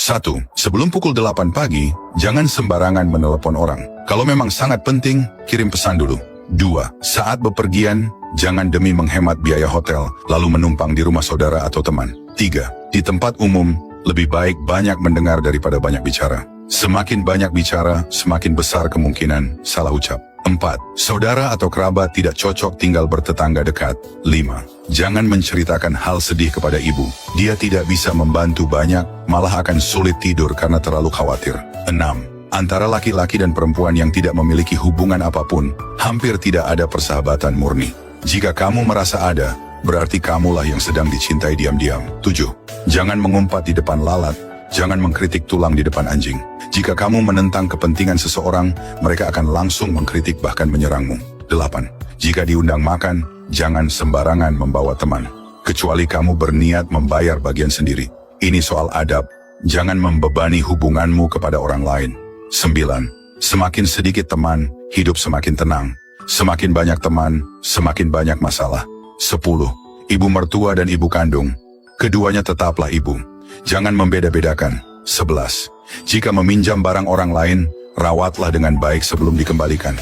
1. Sebelum pukul 8 pagi, jangan sembarangan menelepon orang. Kalau memang sangat penting, kirim pesan dulu. 2. Saat bepergian, jangan demi menghemat biaya hotel, lalu menumpang di rumah saudara atau teman. 3. Di tempat umum, lebih baik banyak mendengar daripada banyak bicara. Semakin banyak bicara, semakin besar kemungkinan salah ucap. 4. Saudara atau kerabat tidak cocok tinggal bertetangga dekat. 5. Jangan menceritakan hal sedih kepada ibu. Dia tidak bisa membantu banyak, malah akan sulit tidur karena terlalu khawatir. 6. Antara laki-laki dan perempuan yang tidak memiliki hubungan apapun, hampir tidak ada persahabatan murni. Jika kamu merasa ada, berarti kamulah yang sedang dicintai diam-diam. 7. Jangan mengumpat di depan lalat, jangan mengkritik tulang di depan anjing. Jika kamu menentang kepentingan seseorang, mereka akan langsung mengkritik bahkan menyerangmu. 8. Jika diundang makan, jangan sembarangan membawa teman, kecuali kamu berniat membayar bagian sendiri. Ini soal adab, jangan membebani hubunganmu kepada orang lain. 9. Semakin sedikit teman, hidup semakin tenang. Semakin banyak teman, semakin banyak masalah. 10. Ibu mertua dan ibu kandung, keduanya tetaplah ibu. Jangan membeda-bedakan. 11. Jika meminjam barang orang lain, rawatlah dengan baik sebelum dikembalikan.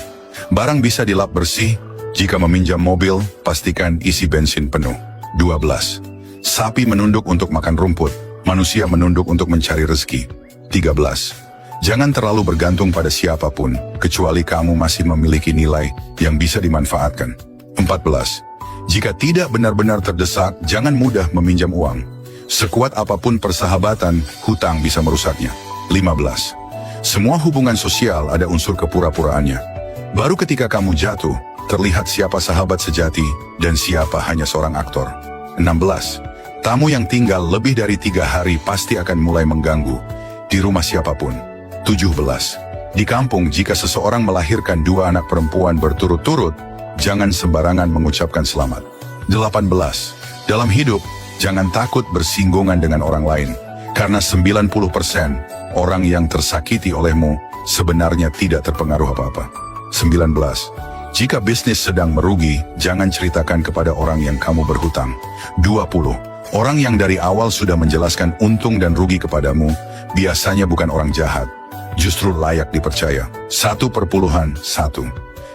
Barang bisa dilap bersih. Jika meminjam mobil, pastikan isi bensin penuh. 12. Sapi menunduk untuk makan rumput, manusia menunduk untuk mencari rezeki. 13. Jangan terlalu bergantung pada siapapun, kecuali kamu masih memiliki nilai yang bisa dimanfaatkan. 14. Jika tidak benar-benar terdesak, jangan mudah meminjam uang. Sekuat apapun persahabatan, hutang bisa merusaknya. 15. Semua hubungan sosial ada unsur kepura-puraannya. Baru ketika kamu jatuh, terlihat siapa sahabat sejati dan siapa hanya seorang aktor. 16. Tamu yang tinggal lebih dari 3 hari pasti akan mulai mengganggu di rumah siapapun. 17. Di kampung, jika seseorang melahirkan 2 anak perempuan berturut-turut, jangan sembarangan mengucapkan selamat. 18. Dalam hidup, jangan takut bersinggungan dengan orang lain, karena 90% orang yang tersakiti olehmu sebenarnya tidak terpengaruh apa-apa. 19. Jika bisnis sedang merugi, jangan ceritakan kepada orang yang kamu berhutang. 20. Orang yang dari awal sudah menjelaskan untung dan rugi kepadamu, biasanya bukan orang jahat, justru layak dipercaya. 1/1.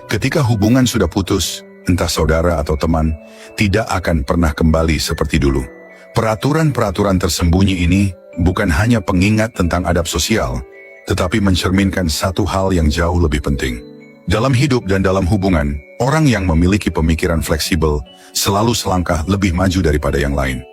Ketika hubungan sudah putus, entah saudara atau teman, tidak akan pernah kembali seperti dulu. Peraturan-peraturan tersembunyi ini bukan hanya pengingat tentang adab sosial, tetapi mencerminkan satu hal yang jauh lebih penting. Dalam hidup dan dalam hubungan, orang yang memiliki pemikiran fleksibel selalu selangkah lebih maju daripada yang lain.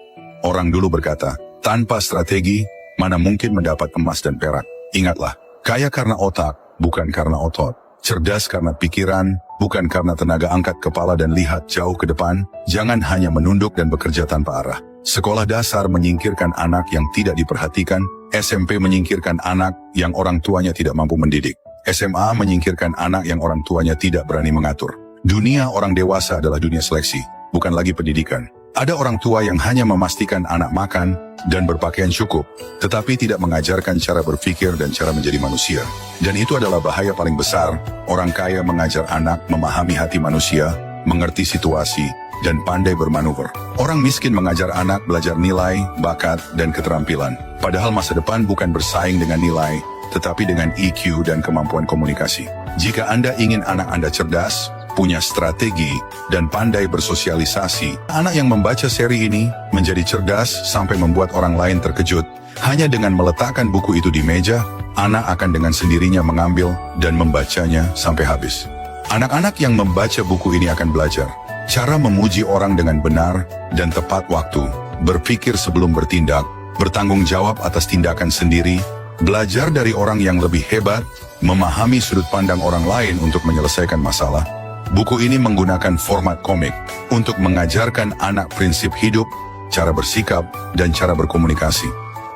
Orang dulu berkata, tanpa strategi, mana mungkin mendapat emas dan perak. Ingatlah, kaya karena otak, bukan karena otot. Cerdas karena pikiran, bukan karena tenaga angkat kepala dan lihat jauh ke depan. Jangan hanya menunduk dan bekerja tanpa arah. Sekolah dasar menyingkirkan anak yang tidak diperhatikan, SMP menyingkirkan anak yang orang tuanya tidak mampu mendidik, SMA menyingkirkan anak yang orang tuanya tidak berani mengatur. Dunia orang dewasa adalah dunia seleksi, bukan lagi pendidikan. Ada orang tua yang hanya memastikan anak makan dan berpakaian cukup, tetapi tidak mengajarkan cara berpikir dan cara menjadi manusia. Dan itu adalah bahaya paling besar. Orang kaya mengajar anak memahami hati manusia, mengerti situasi, dan pandai bermanuver. Orang miskin mengajar anak belajar nilai, bakat, dan keterampilan. Padahal masa depan bukan bersaing dengan nilai, tetapi dengan EQ dan kemampuan komunikasi. Jika Anda ingin anak Anda cerdas, punya strategi, dan pandai bersosialisasi, anak yang membaca seri ini menjadi cerdas sampai membuat orang lain terkejut. Hanya dengan meletakkan buku itu di meja, anak akan dengan sendirinya mengambil dan membacanya sampai habis. Anak-anak yang membaca buku ini akan belajar cara memuji orang dengan benar dan tepat waktu, berpikir sebelum bertindak, bertanggung jawab atas tindakan sendiri, belajar dari orang yang lebih hebat, memahami sudut pandang orang lain untuk menyelesaikan masalah. Buku ini menggunakan format komik untuk mengajarkan anak prinsip hidup, cara bersikap, dan cara berkomunikasi.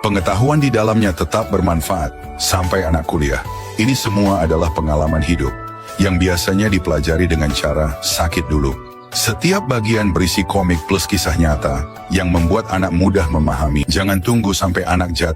Pengetahuan di dalamnya tetap bermanfaat sampai anak kuliah. Ini semua adalah pengalaman hidup yang biasanya dipelajari dengan cara sakit dulu. Setiap bagian berisi komik plus kisah nyata yang membuat anak mudah memahami. Jangan tunggu sampai anak jatuh